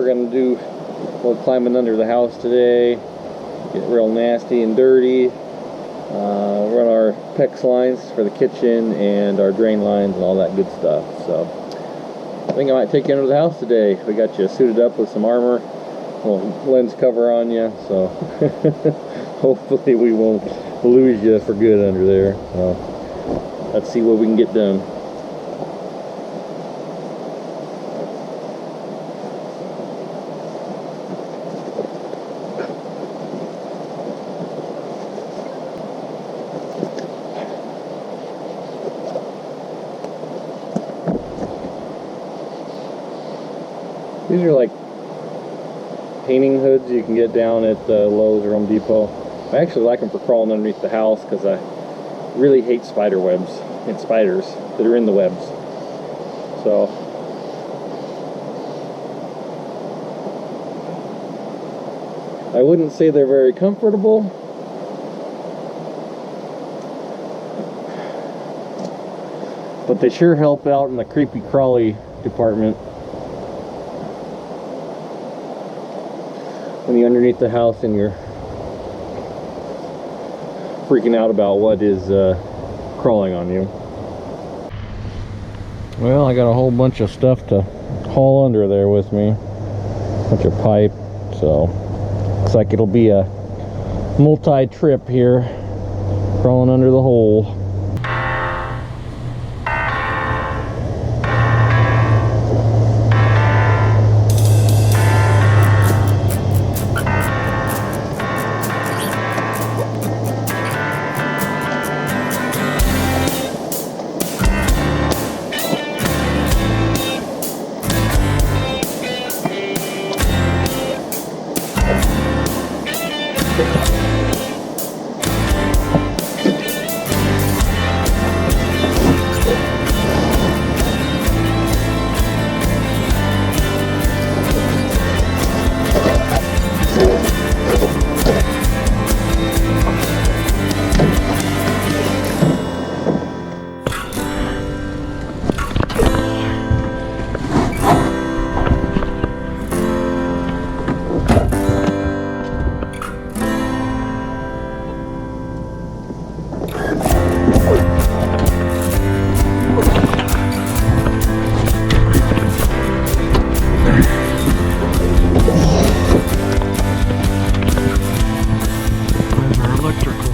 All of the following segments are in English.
we're gonna do a little climbing under the house today. Get real nasty and dirty. Run our PEX lines for the kitchen and our drain lines and all that good stuff. So I think I might take you under the house today. We got you suited up with some armor, a little lens cover on you, so hopefully we won't lose you for good under there. So let's see what we can get done. These are like painting hoods you can get down at Lowe's or Home Depot. I actually like them for crawling underneath the house because I really hate spider webs and spiders that are in the webs. So I wouldn't say they're very comfortable, but they sure help out in the creepy crawly department. When you're underneath the house and you're freaking out about what is crawling on you. Well, I got a whole bunch of stuff to haul under there with me. Bunch of pipe, so looks like it'll be a multi-trip here, crawling under the hole.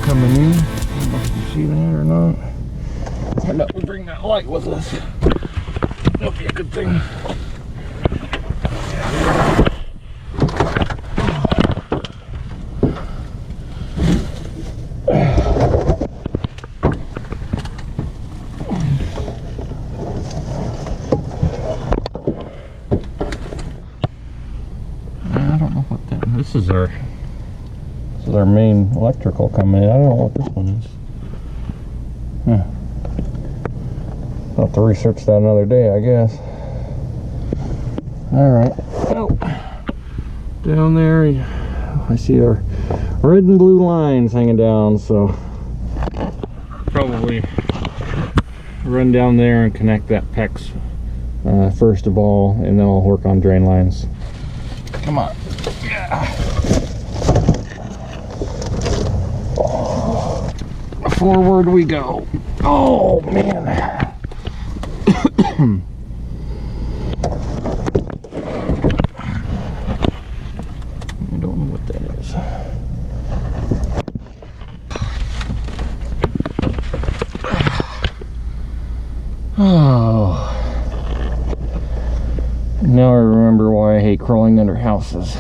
Coming in. I don't know if you can see that or not. Find out we bring that light with us. That'll be a good thing. I don't know what that is. This is our main electrical coming in. I don't know what this one is. I'll have to research that another day, I guess. Alright. Oh, down there I see our red and blue lines hanging down, so probably run down there and connect that PEX first of all, and then I'll work on drain lines. Come on. Yeah. Forward we go. Oh man. I don't know what that is. Oh. Now I remember why I hate crawling under houses.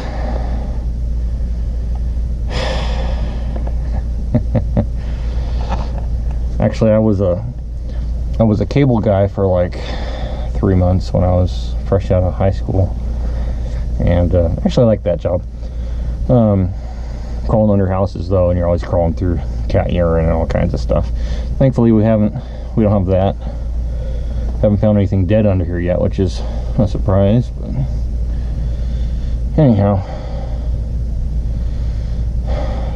Actually, I was a cable guy for like 3 months when I was fresh out of high school, and actually I liked that job. Crawling under houses though, and you're always crawling through cat urine and all kinds of stuff. Thankfully, we don't have that. Haven't found anything dead under here yet, which is a surprise. But anyhow,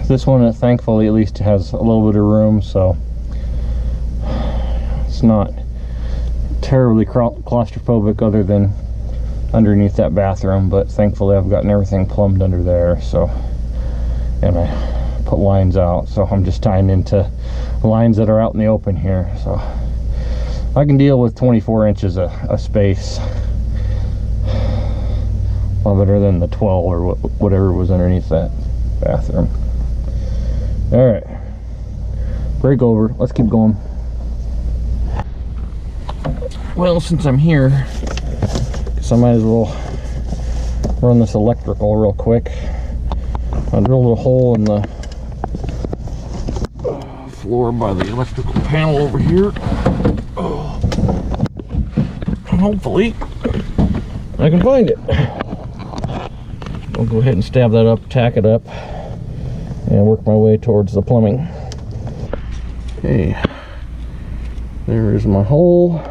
this one thankfully at least has a little bit of room, so it's not terribly claustrophobic, other than underneath that bathroom, but thankfully I've gotten everything plumbed under there. So, and I put lines out, so I'm just tying into lines that are out in the open here. So I can deal with 24 inches of space. A lot better than the 12 or whatever was underneath that bathroom. All right, break over. Let's keep going. Well, since I'm here, guess I might as well run this electrical real quick. I drilled a hole in the floor by the electrical panel over here. And hopefully I can find it. I'll go ahead and stab that up, tack it up, and work my way towards the plumbing. Okay, there's my hole.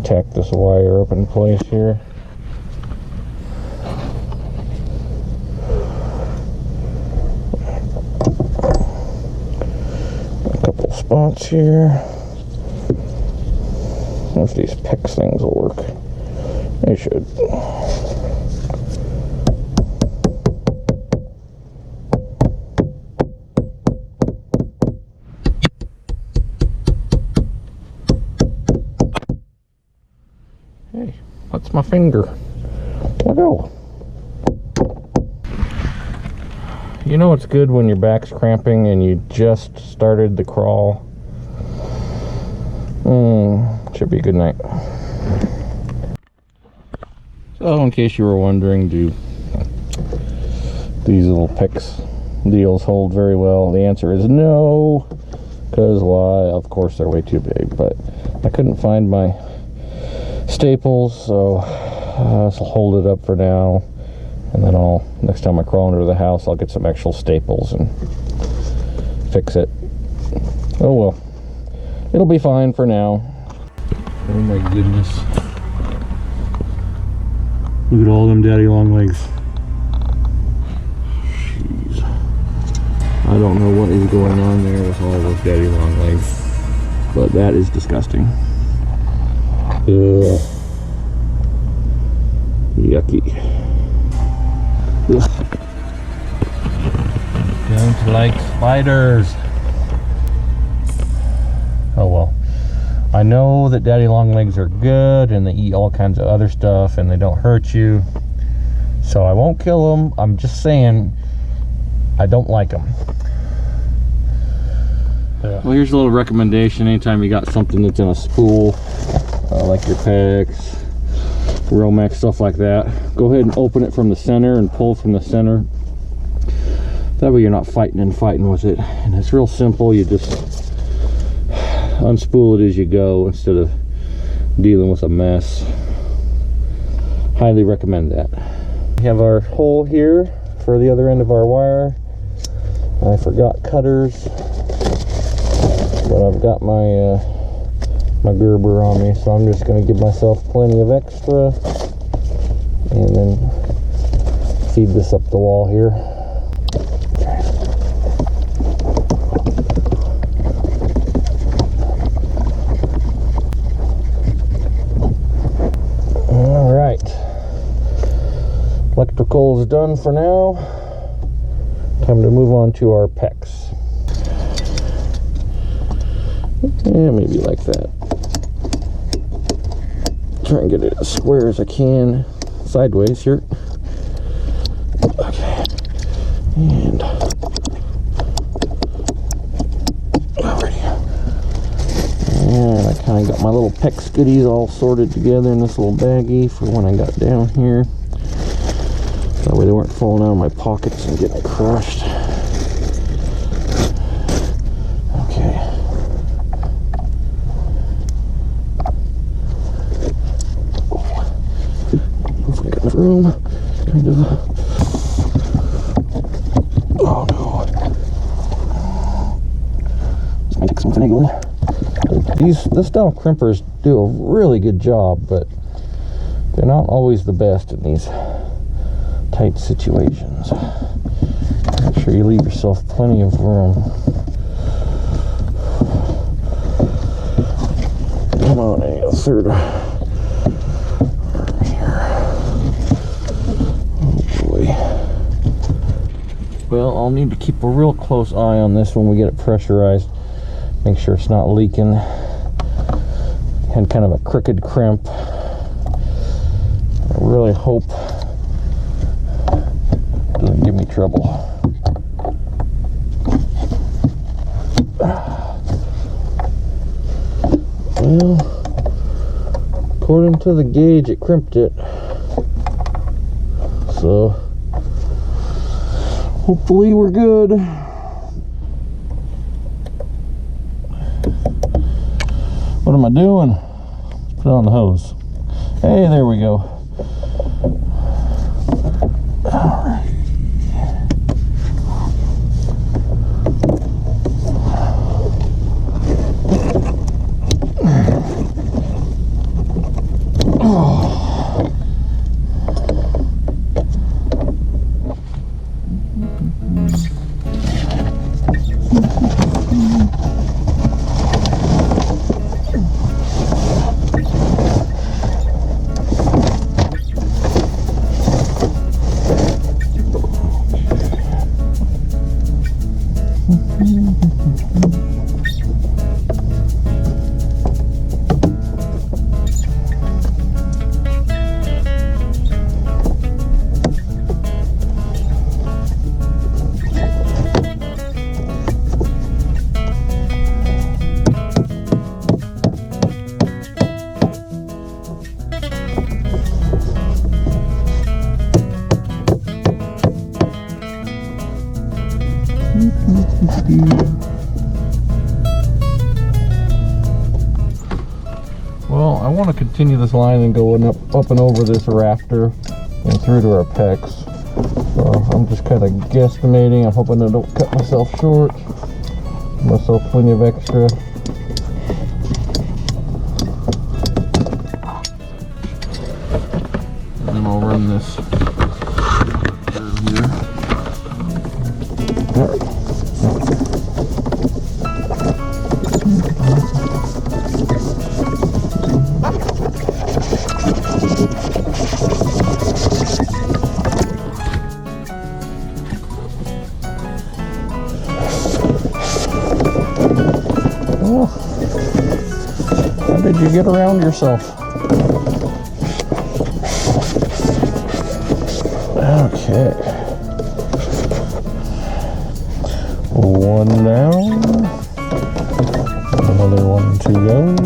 Tack this wire up in place here. A couple spots here. If these PEX things will work. They should. Hey, that's my finger. Let go. You know it's good when your back's cramping and you just started the crawl? Should be a good night. So in case you were wondering, do these little PEX deals hold very well? The answer is no. Because why? Of course they're way too big, but I couldn't find my staples, so I'll hold it up for now, and then next time I crawl under the house, I'll get some actual staples and fix it. Oh well, it'll be fine for now. Oh my goodness, look at all them daddy long legs. Jeez, I don't know what is going on there with all those daddy long legs, but that is disgusting. Ugh. Yucky. Ugh. Don't like spiders. Oh well. I know that daddy long legs are good and they eat all kinds of other stuff and they don't hurt you. So I won't kill them. I'm just saying I don't like them. Yeah. Well, here's a little recommendation. Anytime you got something that's in a spool, like your PEX, Romex, stuff like that, go ahead and open it from the center and pull from the center. That way you're not fighting with it. And it's real simple. You just unspool it as you go instead of dealing with a mess. Highly recommend that. We have our hole here for the other end of our wire. I forgot cutters, but I've got my my Gerber on me, so I'm just going to give myself plenty of extra and then feed this up the wall here. All right, electrical is done for now. Time to move on to our PEX. Yeah, maybe like that. Try and get it as square as I can, sideways here. Okay, and alrighty. And I kind of got my little PEX goodies all sorted together in this little baggie for when I got down here. That way they weren't falling out of my pockets and getting crushed. Room, kind of. Oh no! Let's make some finagling. This style crimpers do a really good job, but They're not always the best in these tight situations. Make sure you leave yourself plenty of room. Come on, a third arm here. Oh boy. Well, I'll need to keep a real close eye on this when we get it pressurized. Make sure it's not leaking. Had kind of a crooked crimp. I really hope it doesn't give me trouble. Well, according to the gauge, it crimped it. So, hopefully we're good. What am I doing? Let's put it on the hose. Hey, there we go. All right. Well, I want to continue this line and go up and over this rafter and through to our pecs. So I'm just kind of guesstimating. I'm hoping I don't cut myself short. Give myself plenty of extra. And then I'll run this through here. How did you get around yourself? Okay. One down. Another one to go.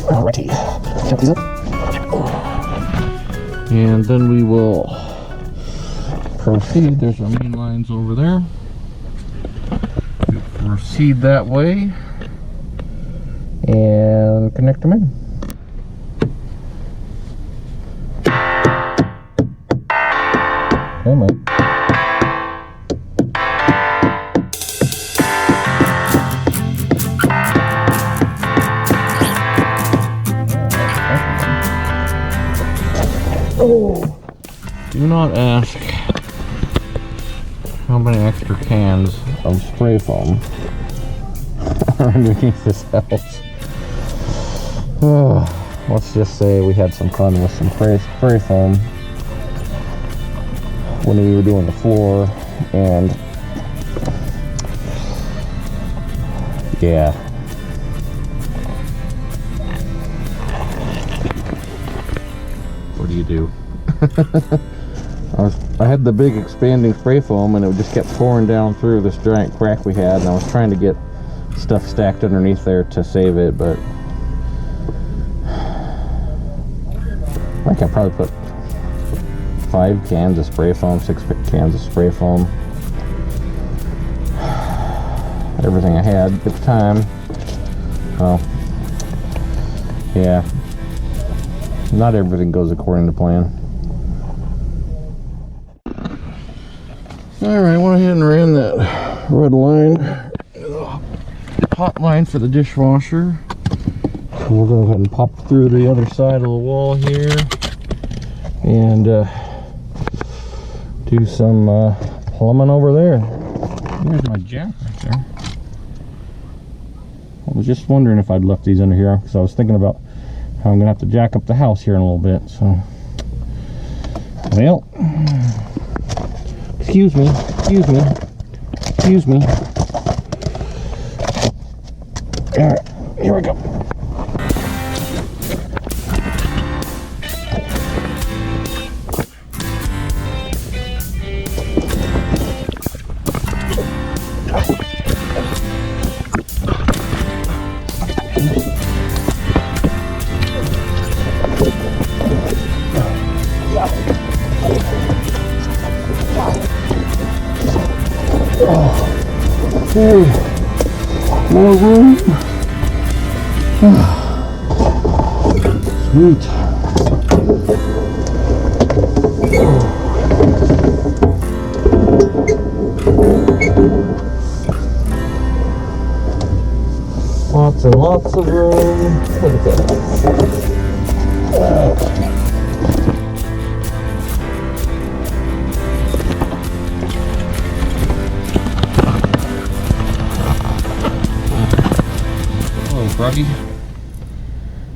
Alrighty. Jump these up. And then we will proceed. There's our main lines over there. Proceed that way and connect them in. Come on. Oh. Do not ask how many extra cans of spray foam are underneath this house. Let's just say we had some fun with some spray foam when we were doing the floor, and yeah. What do you do? I had the big expanding spray foam, and it just kept pouring down through this giant crack we had, and I was trying to get stuff stacked underneath there to save it, but I think I probably put 5 cans of spray foam, 6 cans of spray foam. Everything I had at the time. Well, yeah. Not everything goes according to plan. Alright, I went ahead and ran that red line, hot line for the dishwasher. So we're going to go ahead and pop through the other side of the wall here and do some plumbing over there. There's my jack right there. I was just wondering if I'd left these under here because I was thinking about how I'm going to have to jack up the house here in a little bit. So, well, excuse me. Alright, here we go. Okay, more room. Sweet. Lots and lots of room. Look at that. Froggy,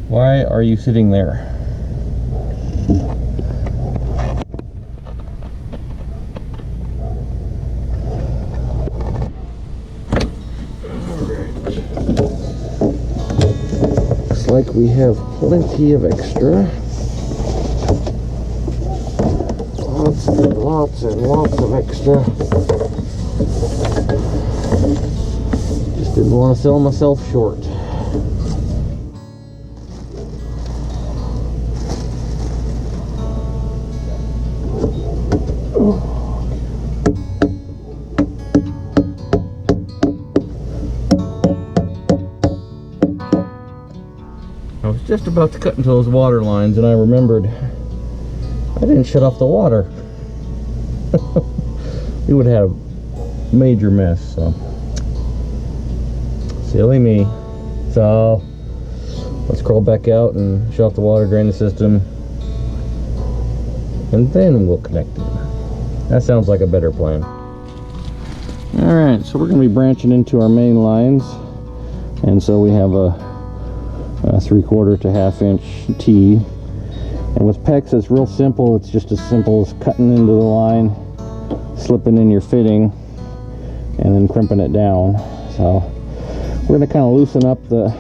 why are you sitting there? Looks like we have plenty of extra. Lots and lots and lots of extra. Just didn't want to sell myself short. I was just about to cut into those water lines and I remembered I didn't shut off the water. We would have a major mess, so silly me. So let's crawl back out and shut off the water, drain the system, and then we'll connect it. That sounds like a better plan. Alright, so we're going to be branching into our main lines, and so we have a 3/4 to 1/2 inch T, and with PEX it's real simple. It's just as simple as cutting into the line, slipping in your fitting, and then crimping it down. So we're going to kind of loosen up the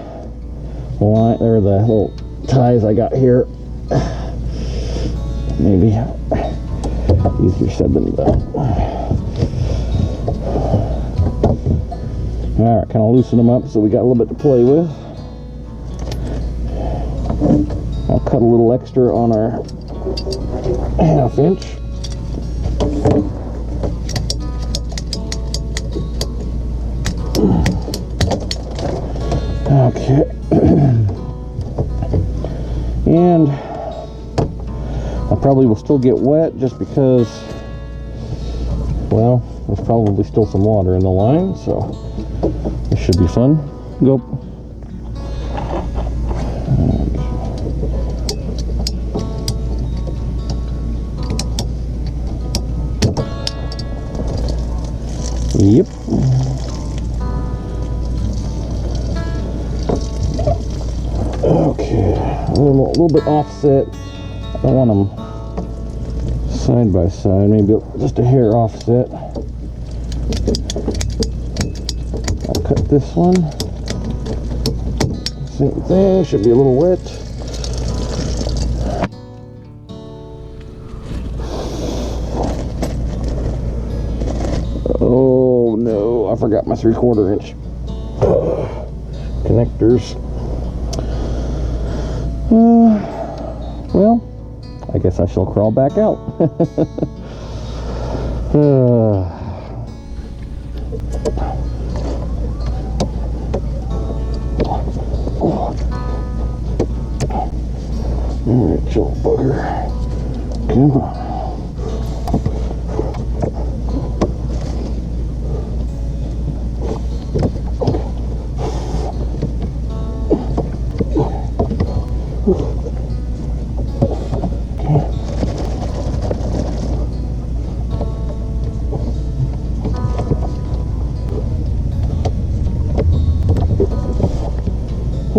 line, or the little ties I got here. Maybe easier said than done. Alright, kind of loosen them up so we got a little bit to play with. I'll cut a little extra on our 1/2 inch. Okay. And I probably will still get wet just because, well, there's probably still some water in the line, so this should be fun. Go. Yep. Okay, a little bit offset. I don't want them side by side, maybe just a hair offset. I'll cut this one. Same thing, should be a little wet. Oh no, I forgot my 3/4 inch connectors. Well, I guess I shall crawl back out. Alright, you little bugger. Come on.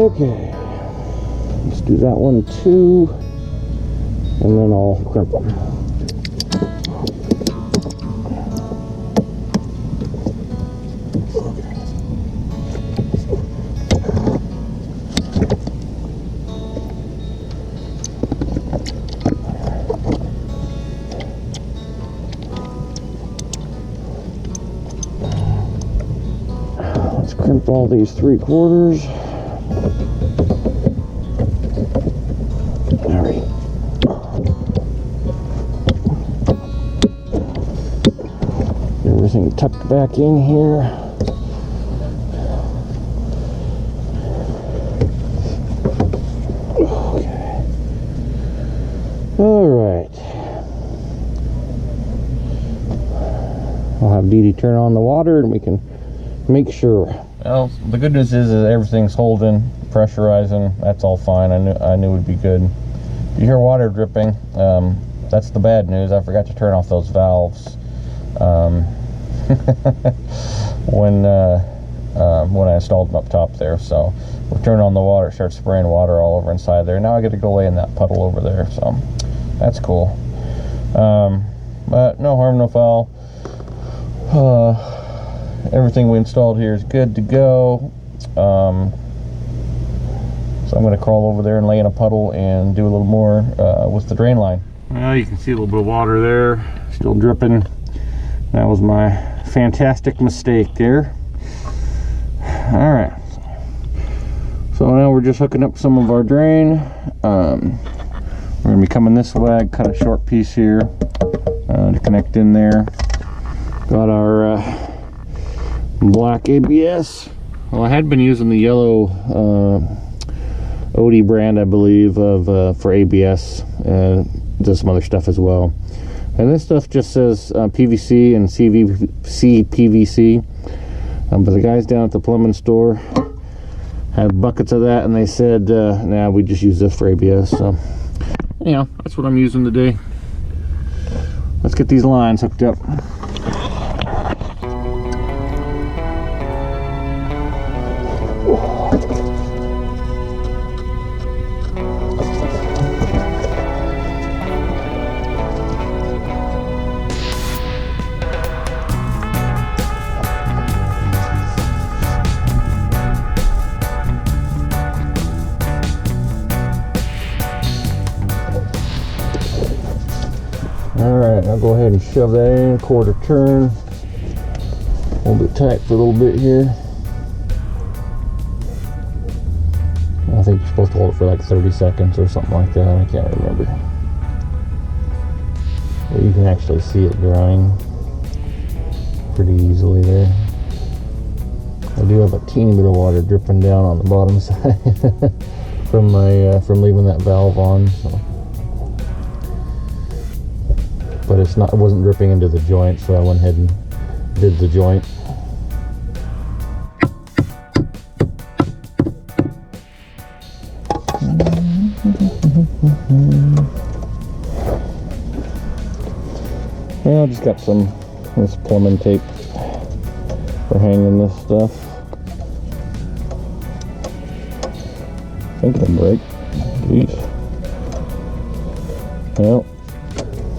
Okay, let's do that one too, and then I'll crimp them. Let's crimp all these 3/4. All right. Everything tucked back in here. Okay. All right. I'll have Dee Dee turn on the water and we can make sure. Well, the good news is everything's holding, pressurizing. That's all fine. I knew it would be good. If you hear water dripping, that's the bad news. I forgot to turn off those valves when I installed them up top there. So we'll turn on the water, it starts spraying water all over inside there. Now I get to go lay in that puddle over there. So that's cool. But no harm, no foul. Everything we installed here is good to go. So I'm going to crawl over there and lay in a puddle and do a little more with the drain line. Well, you can see a little bit of water there, still dripping. That was my fantastic mistake there. All right. So now we're just hooking up some of our drain. We're going to be coming this way. I cut a short piece here to connect in there. Got our black ABS. Well, I had been using the yellow Odie brand, I believe, of for ABS. Does some other stuff as well. And this stuff just says PVC and CPVC. But the guys down at the plumbing store have buckets of that, and they said, nah, we just use this for ABS. So, anyhow, that's what I'm using today. Let's get these lines hooked up. Alright, I'll go ahead and shove that in, quarter turn. Hold it tight for a little bit here. I think you're supposed to hold it for like 30 seconds or something like that. I can't remember. But you can actually see it drying pretty easily there. I do have a teeny bit of water dripping down on the bottom side from my from leaving that valve on. So. But it wasn't dripping into the joint, so I went ahead and did the joint. Yeah, I just got this plumbing tape for hanging this stuff. I think it'll break. Jeez. Well,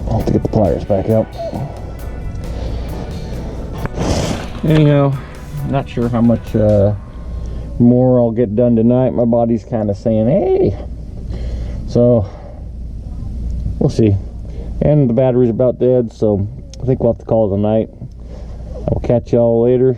I'll have to get the pliers back out. Anyhow, not sure how much more I'll get done tonight. My body's kind of saying, hey. So, we'll see. And the battery's about dead, so I think we'll have to call it a night. I'll catch y'all later.